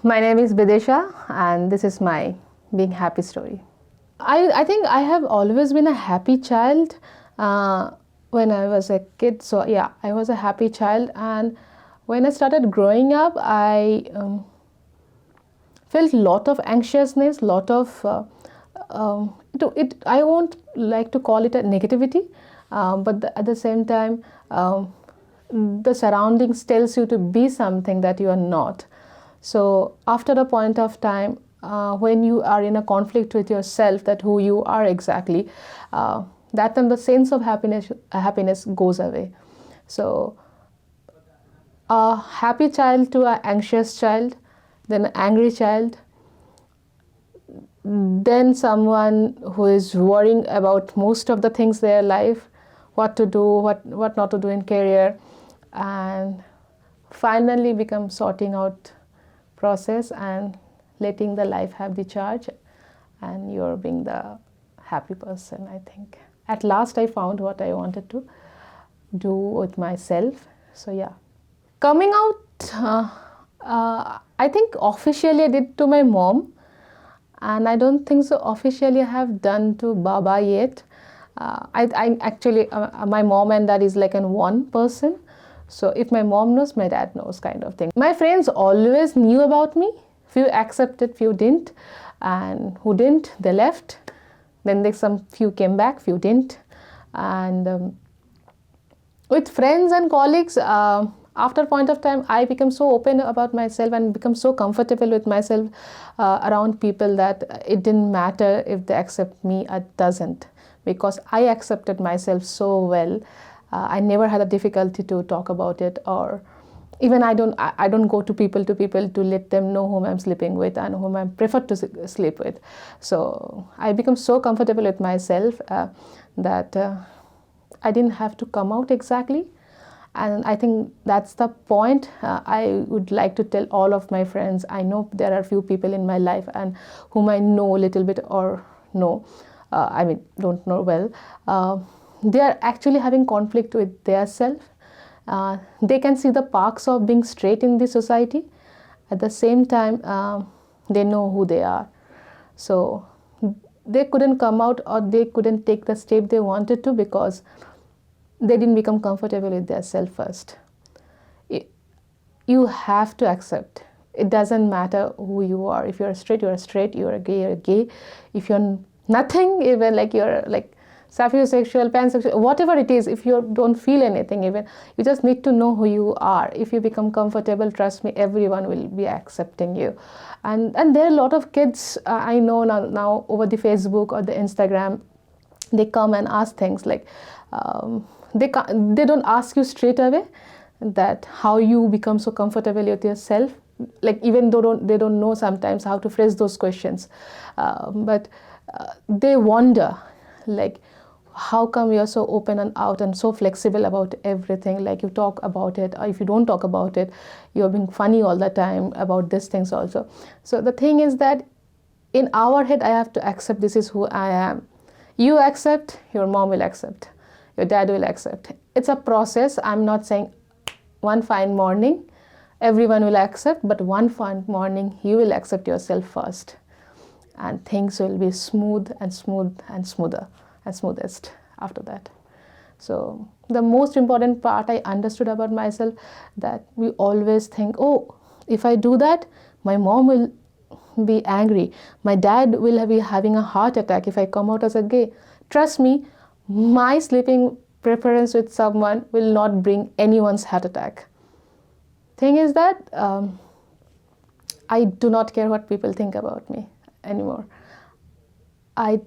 My name is Bidisha and this is my being happy story. I think I have always been a happy child when I was a kid. So yeah, I was a happy child, and when I started growing up, I felt lot of anxiousness, lot of I won't like to call it a negativity, but at the same time, the surroundings tells you to be something that you are not. So after a point of time, when you are in a conflict with yourself, that who you are exactly, that time the sense of happiness goes away. So a happy child to an anxious child, then an angry child, then someone who is worrying about most of the things in their life, what to do, what not to do in career, and finally become sorting out process and letting the life have the charge, and you're being the happy person. I think at last I found what I wanted to do with myself. So yeah, coming out, I think officially I did to my mom, and I don't think so officially I have done to Baba yet. I actually, my mom and dad is like an one person. So if my mom knows, my dad knows, kind of thing. My friends always knew about me. Few accepted, few didn't. And who didn't, they left. Then some few came back, few didn't. And with friends and colleagues, after a point of time, I become so open about myself and become so comfortable with myself around people that it didn't matter if they accept me or doesn't, because I accepted myself so well. I never had a difficulty to talk about it, or even I don't go to people to let them know whom I'm sleeping with and whom I prefer to sleep with. So I become so comfortable with myself that I didn't have to come out exactly. And I think that's the point I would like to tell all of my friends. I know there are few people in my life and whom I know a little bit or know, don't know well. They are actually having conflict with their self. They can see the parks of being straight in the society. At the same time, they know who they are. So they couldn't come out, or they couldn't take the step they wanted to, because they didn't become comfortable with their self first. You have to accept. It doesn't matter who you are. If you're straight, you're straight. You're a gay, you're gay. If you're nothing, even like you're like sapiosexual, pansexual, whatever it is, if you don't feel anything, even, you just need to know who you are. If you become comfortable, trust me, everyone will be accepting you. And there are a lot of kids I know now over the Facebook or the Instagram. They come and ask things like, they don't ask you straight away that how you become so comfortable with yourself. Like, even though they don't know sometimes how to phrase those questions, but they wonder, like, how come you're so open and out and so flexible about everything? Like, you talk about it, or if you don't talk about it, you're being funny all the time about these things also. So the thing is that in our head, I have to accept this is who I am. You accept, your mom will accept, your dad will accept. It's a process. I'm not saying one fine morning everyone will accept, but one fine morning you will accept yourself first, and things will be smooth and smooth and smoother and smoothest after that. So the most important part I understood about myself, that we always think, oh, if I do that, my mom will be angry, my dad will be having a heart attack if I come out as a gay. Trust me, my sleeping preference with someone will not bring anyone's heart attack. Thing is that I do not care what people think about me anymore. I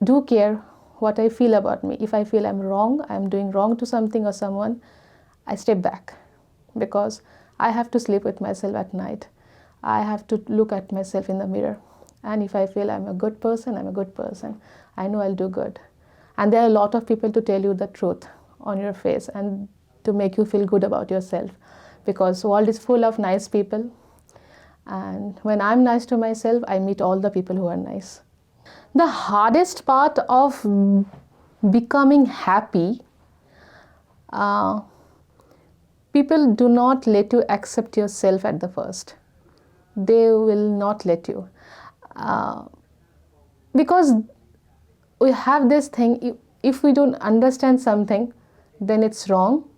do care what I feel about me. If I feel I'm wrong, I'm doing wrong to something or someone, I step back, because I have to sleep with myself at night. I have to look at myself in the mirror. And if I feel I'm a good person, I'm a good person. I know I'll do good. And there are a lot of people to tell you the truth on your face and to make you feel good about yourself, because the world is full of nice people. And when I'm nice to myself, I meet all the people who are nice. The hardest part of becoming happy, people do not let you accept yourself at the first. they will not let you. Because we have this thing, if we don't understand something, then it's wrong,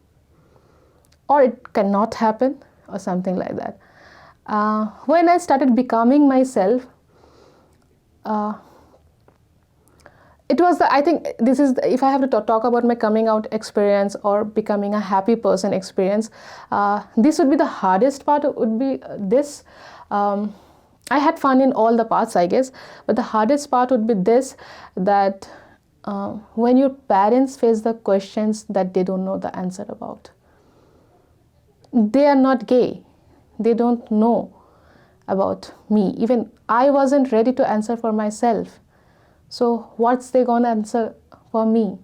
or it cannot happen, or something like that. When I started becoming myself, it was I think this is if I have to talk about my coming out experience or becoming a happy person experience, this would be the hardest part. Would be this. I had fun in all the parts, I guess, but the hardest part would be this, that when your parents face the questions that they don't know the answer about. They are not gay. They don't know about me. Even I wasn't ready to answer for myself. So what's they gonna answer for me?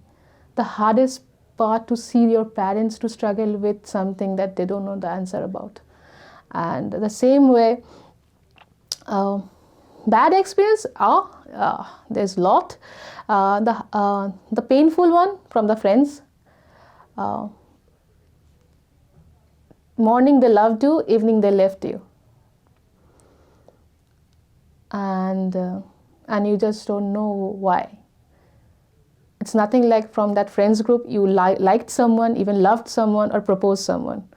The hardest part to see your parents to struggle with something that they don't know the answer about. And the same way, bad experience, there's a lot. The painful one from the friends. Morning they loved you, evening they left you. And you just don't know why. It's nothing like from that friends group you liked someone, even loved someone, or proposed someone.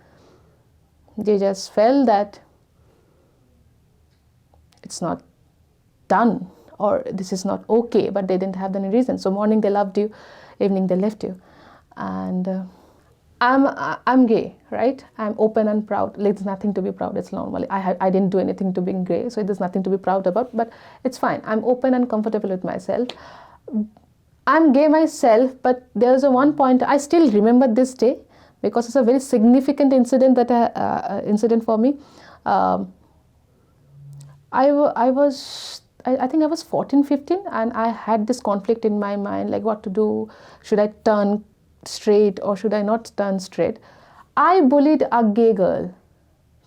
They just felt that it's not done, or this is not okay, but they didn't have any reason. So morning they loved you, evening they left you. And I'm gay, right? I'm open and proud. Like, there's nothing to be proud. It's normal. I didn't do anything to being gay, so there's nothing to be proud about. But it's fine. I'm open and comfortable with myself. I'm gay myself, but there's a one point I still remember this day, because it's a very significant incident incident for me. I think I was 14, 15, and I had this conflict in my mind, like what to do. Should I turn straight or should I not turn straight? I bullied a gay girl,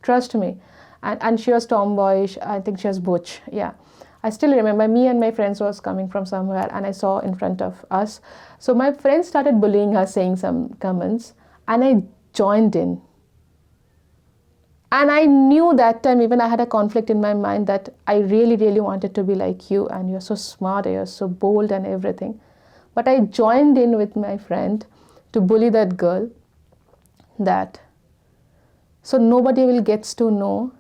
trust me, and she was tomboyish. I think she was butch. Yeah, I still remember, me and my friends was coming from somewhere, and I saw in front of us. So my friends started bullying her, saying some comments, and I joined in. And I knew that time, even I had a conflict in my mind, that I really, really wanted to be like you, and you're so smart, you're so bold and everything. But I joined in with my friend to bully that girl, that so nobody will gets to know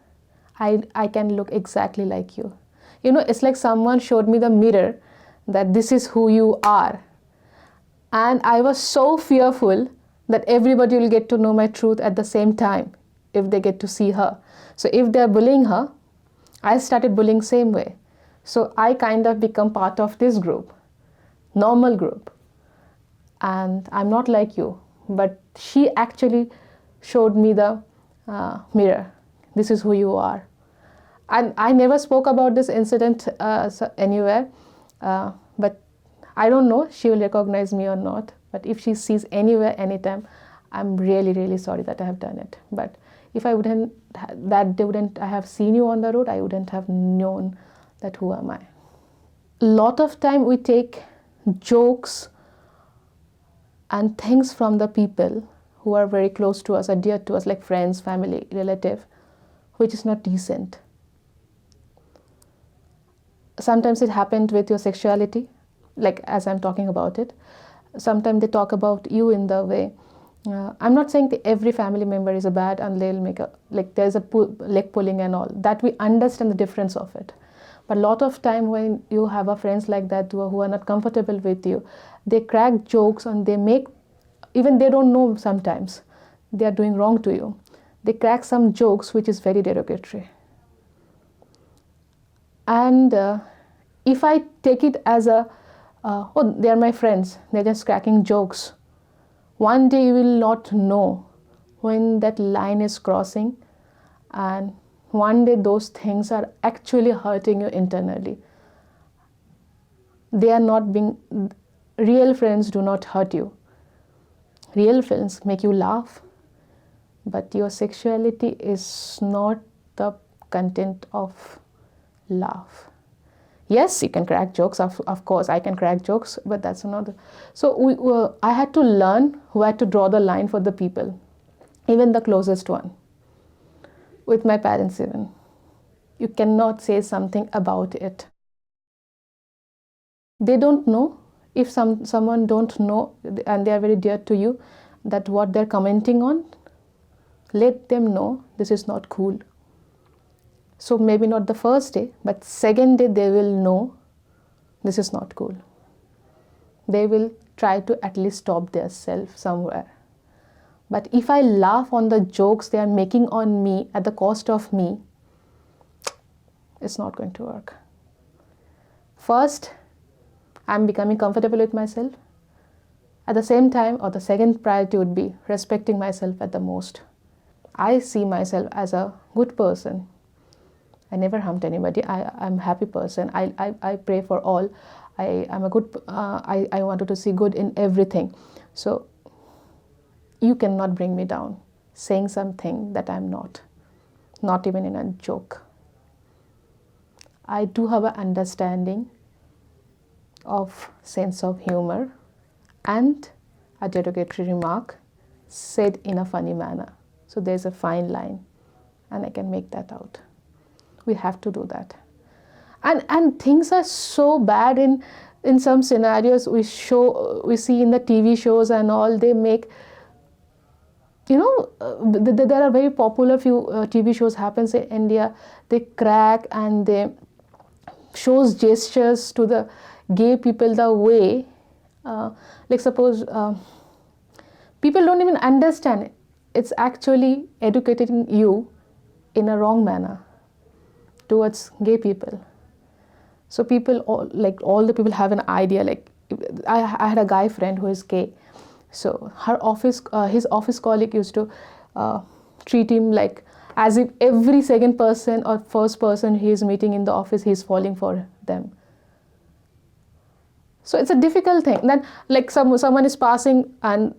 I can look exactly like you. You know, it's like someone showed me the mirror, that this is who you are. And I was so fearful that everybody will get to know my truth at the same time if they get to see her. So if they're bullying her, I started bullying same way. So I kind of become part of this group, normal group. And I'm not like you, but she actually showed me the mirror. This is who you are. And I never spoke about this incident anywhere, but I don't know she will recognize me or not. But if she sees anywhere, anytime, I'm really, really sorry that I have done it. But if I wouldn't, I have seen you on the road, I wouldn't have known that who am I. A lot of time we take jokes and things from the people who are very close to us or dear to us, like friends, family, relative, which is not decent. Sometimes it happened with your sexuality, like as I'm talking about it. Sometimes they talk about you in the way. I'm not saying that every family member is a bad and they'll make a, like there's a leg pulling and all. That we understand the difference of it. But a lot of time when you have a friends like that who are not comfortable with you, they crack jokes and they make, even they don't know sometimes they are doing wrong to you. They crack some jokes which is very derogatory. And if I take it as a, oh, they are my friends, they're just cracking jokes. One day you will not know when that line is crossing, and one day those things are actually hurting you internally. They are not being, real friends do not hurt you. Real friends make you laugh, but your sexuality is not the content of laugh. Yes, you can crack jokes, of course, I can crack jokes, but that's another. So I had to learn where to draw the line for the people, even the closest one, with my parents even. You cannot say something about it. They don't know. If someone don't know and they are very dear to you, that what they're commenting on, let them know this is not cool. So maybe not the first day, but second day they will know this is not cool. They will try to at least stop their self somewhere. But if I laugh on the jokes they are making on me at the cost of me, it's not going to work. First, I'm becoming comfortable with myself. At the same time, or the second priority would be respecting myself at the most. I see myself as a good person. I never harmed anybody. I'm a happy person. I pray for all. I'm a good, I wanted to see good in everything. So you cannot bring me down saying something that I'm not even in a joke. I do have an understanding of sense of humor and a derogatory remark said in a funny manner. So there's a fine line, and I can make that out. We have to do that. And things are so bad in some scenarios we see in the TV shows and all. They make, there are very popular few TV shows happens in India. They crack and they shows gestures to the gay people the way, like suppose people don't even understand it. It's actually educating you in a wrong manner towards gay people. So people, all the people have an idea. Like I had a guy friend who is gay. So his office colleague used to treat him like as if every second person or first person he is meeting in the office, he is falling for them. So it's a difficult thing. Then like someone is passing and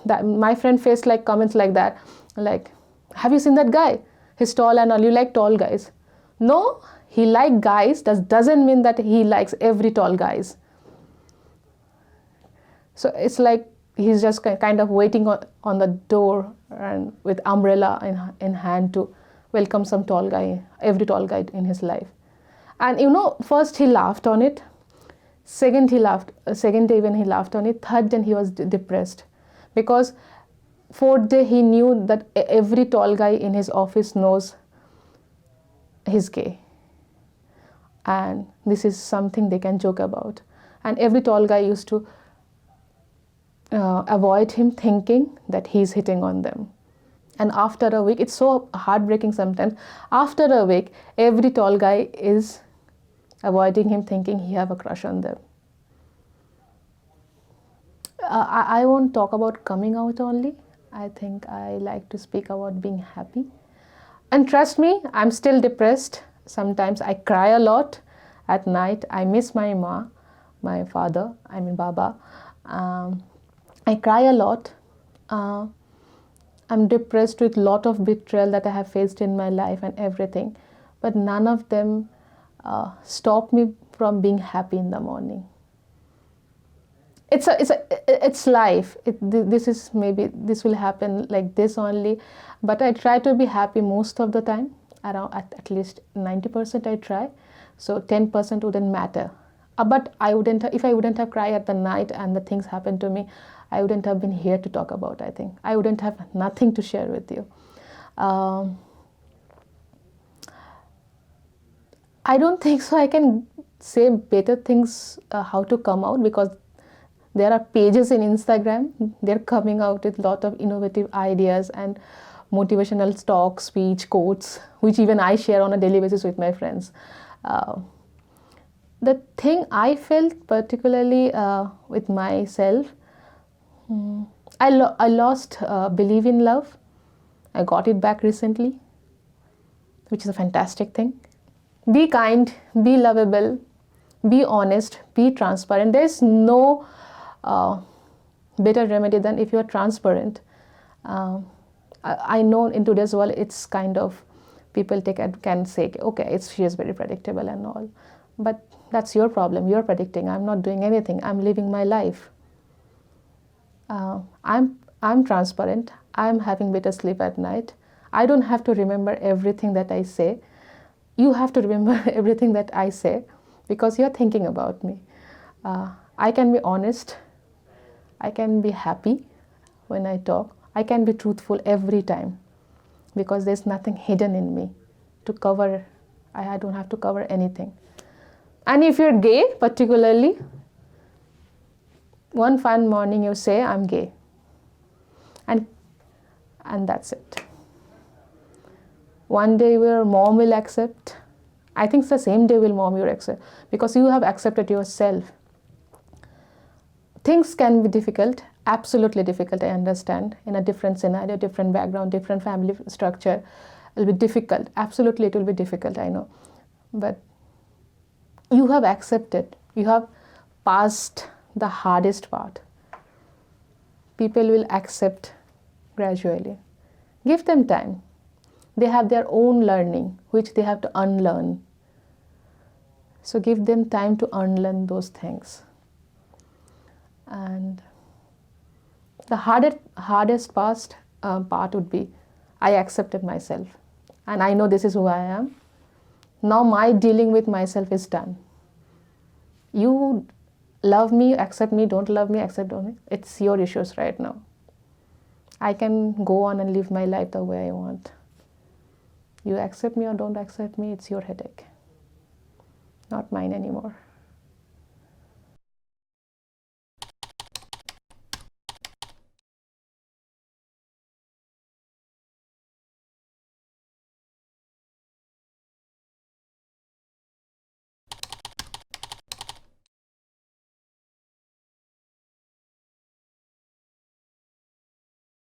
that my friend faced like comments like that, like, have you seen that guy? He's tall and all. You like tall guys? No, he like guys. Doesn't mean that he likes every tall guys. So it's like he's just kind of waiting on the door and with umbrella in hand to welcome some tall guy, every tall guy in his life. And first he laughed on it. Second day when he laughed on it. Third day he was depressed, because fourth day he knew that every tall guy in his office knows he's gay, and this is something they can joke about. And every tall guy used to avoid him, thinking that he's hitting on them. And after a week, it's so heartbreaking sometimes, after a week every tall guy is avoiding him, thinking he have a crush on them. I won't talk about coming out only. I think I like to speak about being happy. And trust me, I'm still depressed. Sometimes I cry a lot at night. I miss my father, Baba. I cry a lot. I'm depressed with a lot of betrayal that I have faced in my life and everything. But none of them stop me from being happy in the morning. It's life. This will happen like this only. But I try to be happy most of the time. Around at least 90% I try. So 10% wouldn't matter. But if I wouldn't have cried at the night and the things happened to me, I wouldn't have been here to talk about. I think I wouldn't have nothing to share with you. I don't think so I can say better things how to come out, because there are pages in Instagram. They're coming out with a lot of innovative ideas and motivational talk, speech, quotes, which even I share on a daily basis with my friends. The thing I felt particularly with myself, I lost belief in love. I got it back recently, which is a fantastic thing. Be kind, be lovable, be honest, be transparent. There's no better remedy than if you're transparent. I know in today's world it's kind of, people can say, okay, she is very predictable and all. But that's your problem. You're predicting. I'm not doing anything. I'm living my life. I'm transparent. I'm having better sleep at night. I don't have to remember everything that I say. you have to remember everything that I say, because you're thinking about me. I can be honest, I can be happy when I talk, I can be truthful every time, because there's nothing hidden in me to cover. I don't have to cover anything. And if you're gay, particularly, one fine morning you say, I'm gay. And that's it. One day your mom will accept. I think it's the same day will mom will accept, because you have accepted yourself. Things can be difficult, absolutely difficult, I understand. In a different scenario, different background, different family structure, it will be difficult. Absolutely, it will be difficult, I know. But you have accepted. You have passed the hardest part. People will accept gradually. Give them time. They have their own learning, which they have to unlearn. So give them time to unlearn those things. And the hardest part would be, I accepted myself. And I know this is who I am. Now my dealing with myself is done. You love me, accept me, don't love me, accept me. It's your issues right now. I can go on and live my life the way I want. You accept me or don't accept me, it's your headache, not mine anymore.